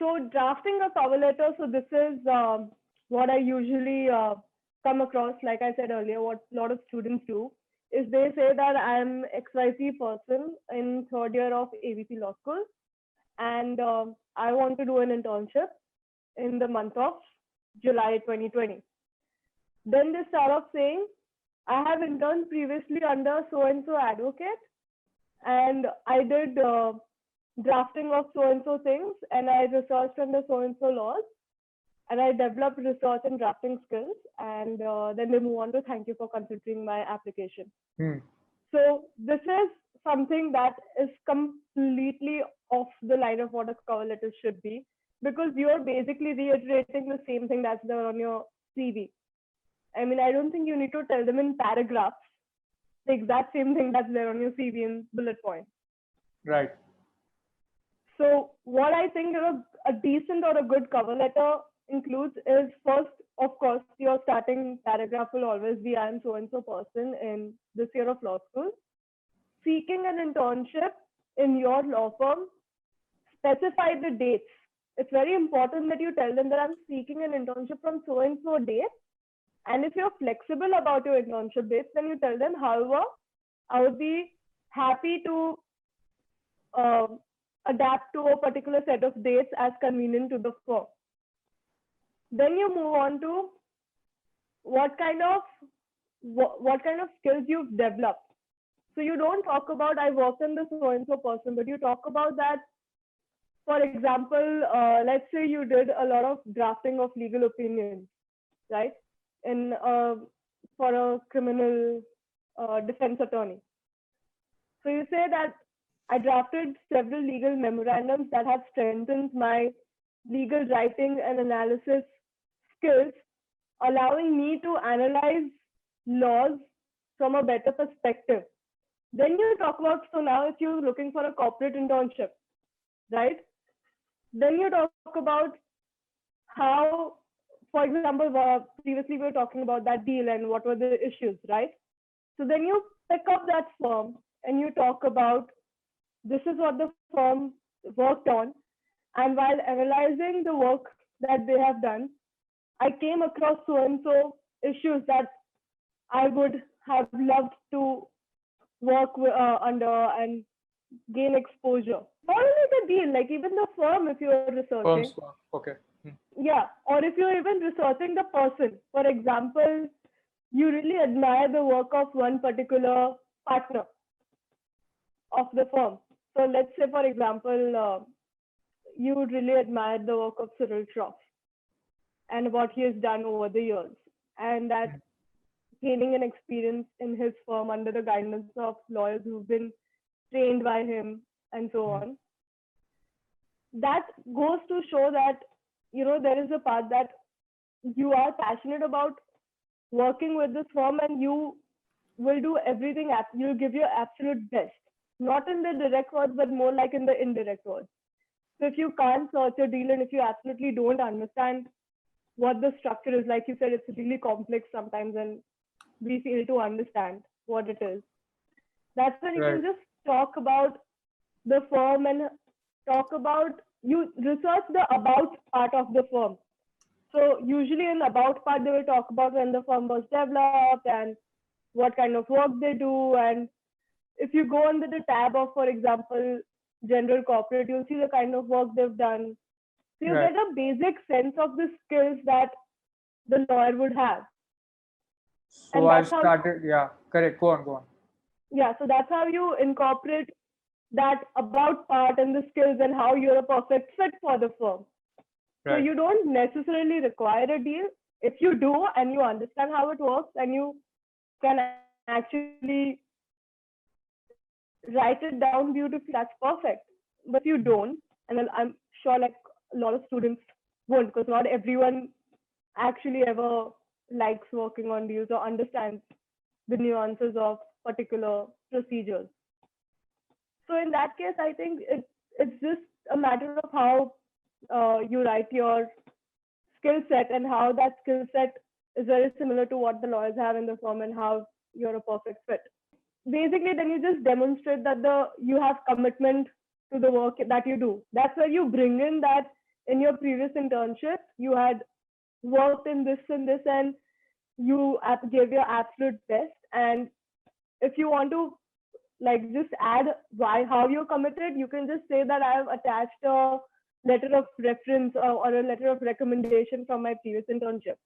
So drafting a cover letter, so this is what I usually come across. Like I said earlier, what a lot of students do is they say that I'm XYZ person in third year of ABC Law School, and I want to do an internship in the month of July 2020. Then they start off saying, I have interned previously under so-and-so advocate, and I did drafting of so-and-so things, and I researched under so-and-so laws, and I developed research and drafting skills, and then they move on to thank you for considering my application. So this is something that is completely off the line of what a cover letter should be, because you're basically reiterating the same thing that's there on your CV. I mean, I don't think you need to tell them in paragraphs the exact same thing that's there on your CV in bullet points. Right. So what I think a decent or a good cover letter includes is, first, of course, your starting paragraph will always be, I am so-and-so person in this year of law school, seeking an internship in your law firm, specify the dates. It's very important that you tell them that I'm seeking an internship from so-and-so date. And if you're flexible about your internship dates, then you tell them, however, I would be happy to adapt to a particular set of dates as convenient to the firm. Then you move on to what kind of skills you've developed. So you don't talk about I worked in this so-and-so person, but you talk about that. For example, let's say you did a lot of drafting of legal opinions, right? In for a criminal defense attorney. So you say that I drafted several legal memorandums that have strengthened my legal writing and analysis skills, allowing me to analyze laws from a better perspective. Then you talk about, so now if you're looking for a corporate internship, right? Then you talk about how, for example, previously we were talking about that deal and what were the issues, right? So then you pick up that firm and you talk about this is what the firm worked on. And while analyzing the work that they have done, I came across so-and-so issues that I would have loved to work under and gain exposure. Not only the deal, like even the firm, if you're researching. Okay. Yeah, or if you're even researching the person. For example, you really admire the work of one particular partner of the firm. So let's say, for example, you would really admire the work of Cyril Shroff and what he has done over the years, and that gaining an experience in his firm under the guidance of lawyers who've been trained by him and so on. That goes to show that, you know, there is a part that you are passionate about working with this firm, and you will do everything, you'll give your absolute best, not in the direct words, but more like in the indirect words. So if you can't search a deal and if you absolutely don't understand what the structure is, like you said, it's really complex sometimes and we fail to understand what it is. That's when you can just talk about the firm and talk about, you research the about part of the firm. So usually in about part, they will talk about when the firm was developed and what kind of work they do. And if you go under the tab of, for example, general corporate, you'll see the kind of work they've done. So you get a basic sense of the skills that the lawyer would have. So I started, correct. Go on. Yeah, so that's how you incorporate that about part and the skills and how you're a perfect fit for the firm. So you don't necessarily require a deal. If you do and you understand how it works and you can actually write it down beautifully, that's perfect. But if you don't, and I'm sure like a lot of students won't, because not everyone actually ever likes working on deals or understands the nuances of particular procedures. So in that case, I think it's just a matter of how you write your skill set and how that skill set is very similar to what the lawyers have in the firm and how you're a perfect fit. Basically, then you just demonstrate that you have commitment to the work that you do. That's where you bring in that in your previous internship, you had worked in this and this, and you gave your absolute best. And if you want to like just add how you're committed, you can just say that I have attached a letter of reference or a letter of recommendation from my previous internship.